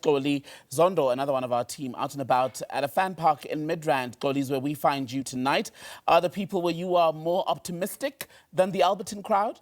Goli Zondo, another one of our team, out and about at a fan park in Midrand. Goli is where we find you tonight. Are the people where you are more optimistic than the Alberton crowd?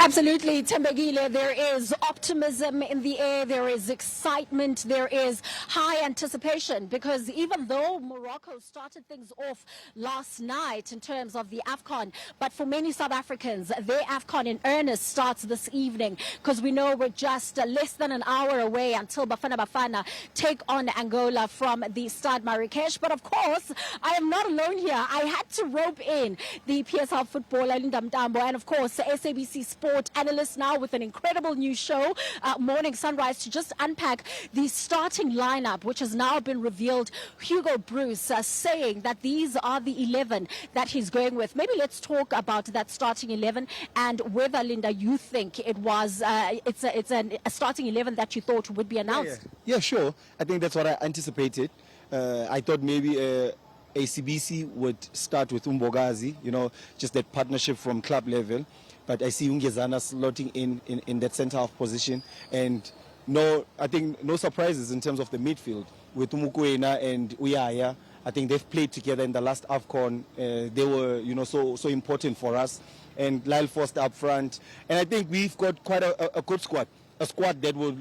Absolutely, Tembegile. There is optimism in the air. There is excitement. There is high anticipation because even though Morocco started things off last night in terms of the AFCON, but for many South Africans, their AFCON in earnest starts this evening because we know we're just less than an hour away until Bafana Bafana take on Angola from the Stade Marrakesh. But of course, I am not alone here. I had to rope in the PSL footballer Linda Mtambo and of course SABC Sport analyst now with an incredible new show, Morning Sunrise, to just unpack the starting lineup, which has now been revealed. Hugo Bruce saying that these are the 11 that he's going with. Maybe let's talk about that starting 11 and whether, Linda, you think it was it's a starting 11 that you thought would be announced. Yeah, sure. I think that's what I anticipated. I thought maybe ACBC would start with Umbogazi, just that partnership from club level. But I see Ungezana slotting in that centre half position, and I think no surprises in terms of the midfield with Umukwena and Uyaya. I think they've played together in the last AFCON. They were so important for us, and Lyle Foster up front. And I think we've got quite a good squad, a squad that will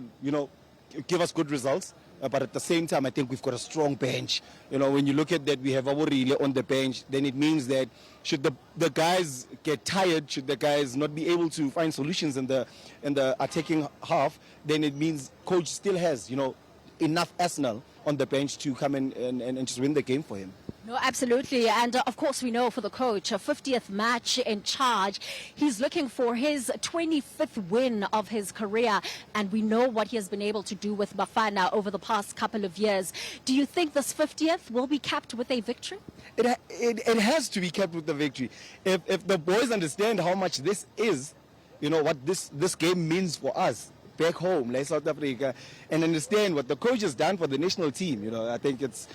give us good results. But at the same time, I think we've got a strong bench. When you look at that, we have Aworile on the bench. Then it means that should the guys get tired, should the guys not be able to find solutions in the attacking half, then it means coach still has enough arsenal on the bench to come in and just win the game for him. No, absolutely. And of course, we know for the coach, a 50th match in charge, he's looking for his 25th win of his career. And we know what he has been able to do with Bafana over the past couple of years. Do you think this 50th will be capped with a victory? It has to be capped with the victory. If the boys understand how much this is, what this game means for us back home, like South Africa, and understand what the coach has done for the national team. I think it's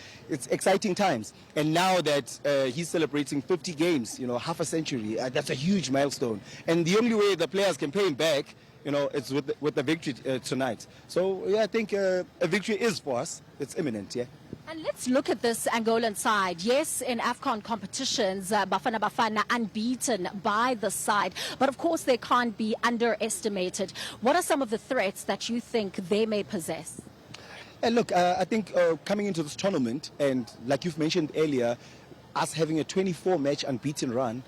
exciting times. And now that he's celebrating 50 games, half a century, that's a huge milestone. And the only way the players can pay him back, it's with the victory tonight. So yeah, I think a victory is for us. It's imminent, yeah. And let's look at this Angolan side. Yes, in AFCON competitions, Bafana Bafana unbeaten by the side. But of course, they can't be underestimated. What are some of the threats that you think they may possess? And look, I think coming into this tournament, and like you've mentioned earlier, us having a 24-match unbeaten run,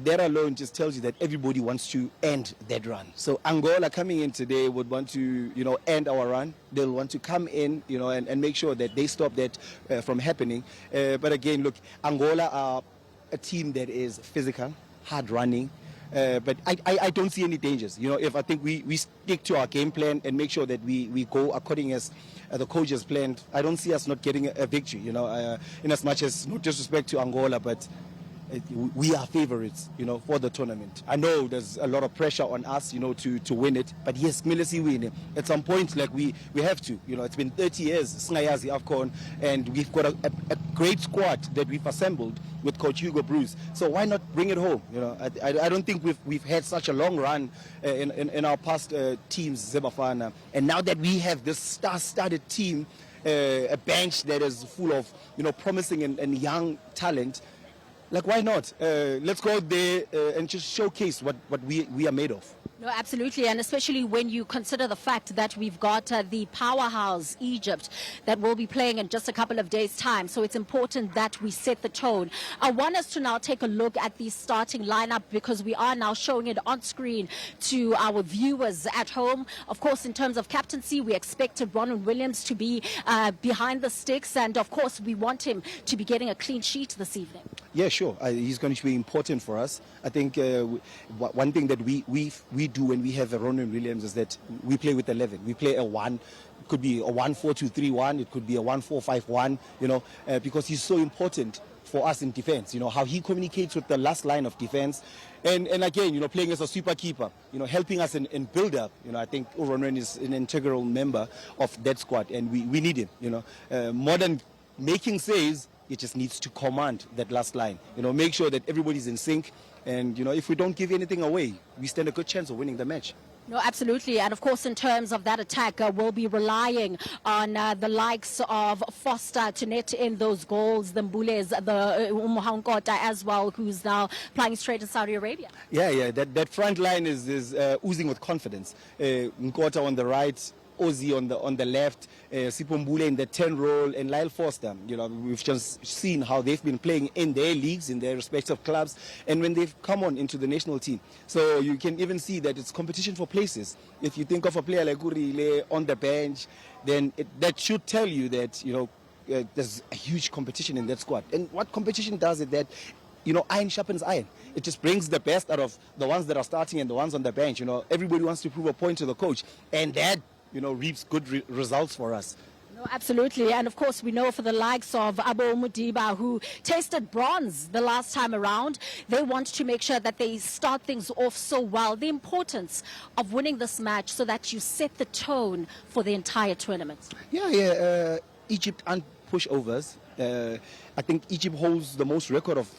that alone just tells you that everybody wants to end that run. So Angola coming in today would want to, end our run. They'll want to come in, and make sure that they stop that from happening. But again, look, Angola are a team that is physical, hard running. But I don't see any dangers. If I think we stick to our game plan and make sure that we go according as the coach has planned, I don't see us not getting a victory, in as much as no disrespect to Angola, but we are favorites, for the tournament. I know there's a lot of pressure on us, to win it. But yes, Milesi win. At some point, like we have to. It's been 30 years, Singayazi AFCON, and we've got a great squad that we've assembled with Coach Hugo Bruce. So why not bring it home? I don't think we've had such a long run in our past teams, Bafana. And now that we have this star-studded team, a bench that is full of promising and young talent. Like, why not? Let's go out there and just showcase what we are made of. No, absolutely, and especially when you consider the fact that we've got the powerhouse Egypt that will be playing in just a couple of days' time. So it's important that we set the tone. I want us to now take a look at the starting lineup because we are now showing it on screen to our viewers at home. Of course, in terms of captaincy, we expected Ronald Williams to be behind the sticks, and of course, we want him to be getting a clean sheet this evening. Yeah, sure. He's going to be important for us. I think one thing that we do when we have a Ronald Williams is that we play with 11. We play a 1. It could be a 1-4-2-3-1. It could be a 1-4-5-1, because he's so important for us in defense. How he communicates with the last line of defense. And again, playing as a super keeper, helping us in build-up. I think Ronald is an integral member of that squad, and we need him. More than making saves, it just needs to command that last line. Make sure that everybody's in sync. And, if we don't give anything away, we stand a good chance of winning the match. No, absolutely. And of course, in terms of that attack, we'll be relying on the likes of Foster to net in those goals, the Mbules, the Umuhankota as well, who's now playing straight in Saudi Arabia. Yeah. That front line is oozing with confidence. Nkota on the right, Ozzy on the left, Sipho Mbule in the 10 role, and Lyle Foster. We've just seen how they've been playing in their leagues, in their respective clubs, and when they've come on into the national team. So you can even see that it's competition for places. If you think of a player like Urile on the bench, then that should tell you that, there's a huge competition in that squad. And what competition does is that, iron sharpens iron. It just brings the best out of the ones that are starting and the ones on the bench. Everybody wants to prove a point to the coach, and that reaps good results for us. No, absolutely. And of course, we know for the likes of Abo Mudiba, who tasted bronze the last time around, they want to make sure that they start things off so well. The importance of winning this match so that you set the tone for the entire tournament. Yeah. Egypt aren't pushovers. I think Egypt holds the most record of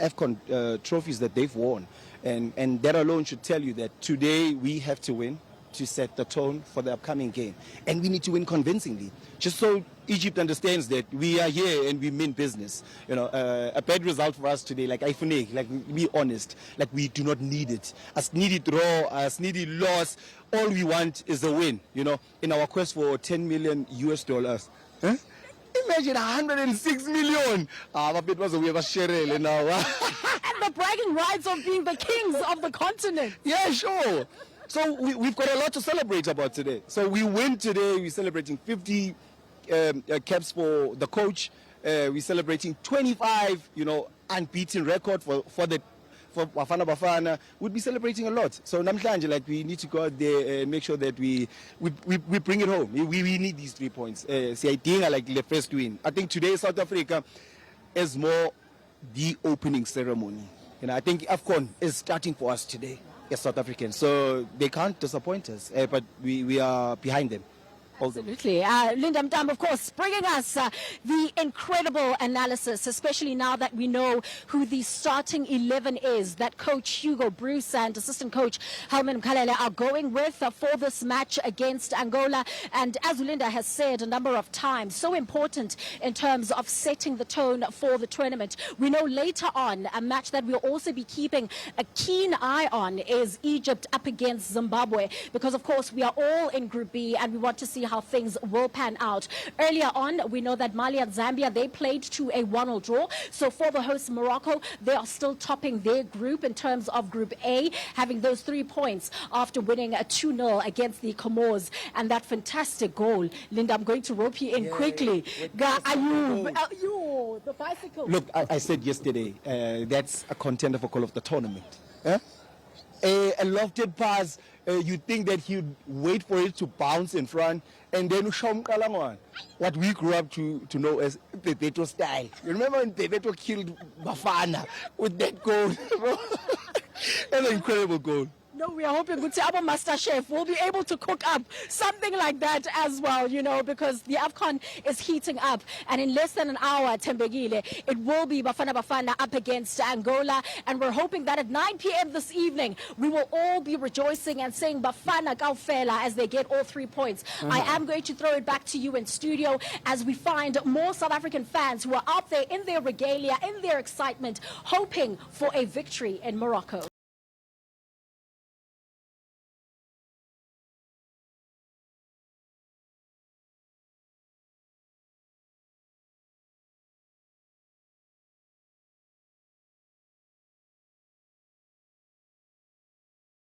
AFCON trophies that they've won. And that alone should tell you that today we have to win to set the tone for the upcoming game. And we need to win convincingly, just so Egypt understands that we are here and we mean business. A bad result for us today, like be honest, we do not need it. As needed draw, as needed loss, all we want is a win, in our quest for $10 million US. Huh? Imagine 106 million. It was a way of a share now. And the bragging rights of being the kings of the continent. Yeah, sure. So we've got a lot to celebrate about today. So we win today. We're celebrating 50 caps for the coach. We're celebrating 25, unbeaten record for Bafana Bafana. We'd be celebrating a lot. So namhlanje, we need to go out there and make sure that we bring it home. We need these 3 points. Siyayidinga the first win. I think today South Africa is more the opening ceremony. I think AFCON is starting for us today as South Africans. So they can't disappoint us. But we are behind them. Absolutely. Linda Mtam, of course, bringing us the incredible analysis, especially now that we know who the starting 11 is, that coach Hugo Bruce and assistant coach Helman Mkhalele are going with for this match against Angola. And as Linda has said a number of times, so important in terms of setting the tone for the tournament. We know later on, a match that we'll also be keeping a keen eye on is Egypt up against Zimbabwe, because of course we are all in Group B and we want to see how things will pan out. Earlier on, we know that Mali and Zambia, they played to a 1-1 draw. So for the host Morocco, they are still topping their group in terms of Group A, having those 3 points after winning a 2-0 against the Comores. And that fantastic goal. Linda, I'm going to rope you in quickly. Ayub, the bicycle. Look, I said yesterday, that's a contender for call of the tournament. A lofted pass, you'd think that he'd wait for it to bounce in front, and then what we grew up to know as Bebeto style. You remember when Bebeto killed Bafana with that goal? An incredible goal. No, we are hoping our Master Chef will be able to cook up something like that as well, because the AFCON is heating up. And in less than an hour, Tembegile, it will be Bafana Bafana up against Angola. And we're hoping that at 9 p.m. this evening, we will all be rejoicing and saying Bafana Kaufela as they get all 3 points. I am going to throw it back to you in studio as we find more South African fans who are out there in their regalia, in their excitement, hoping for a victory in Morocco.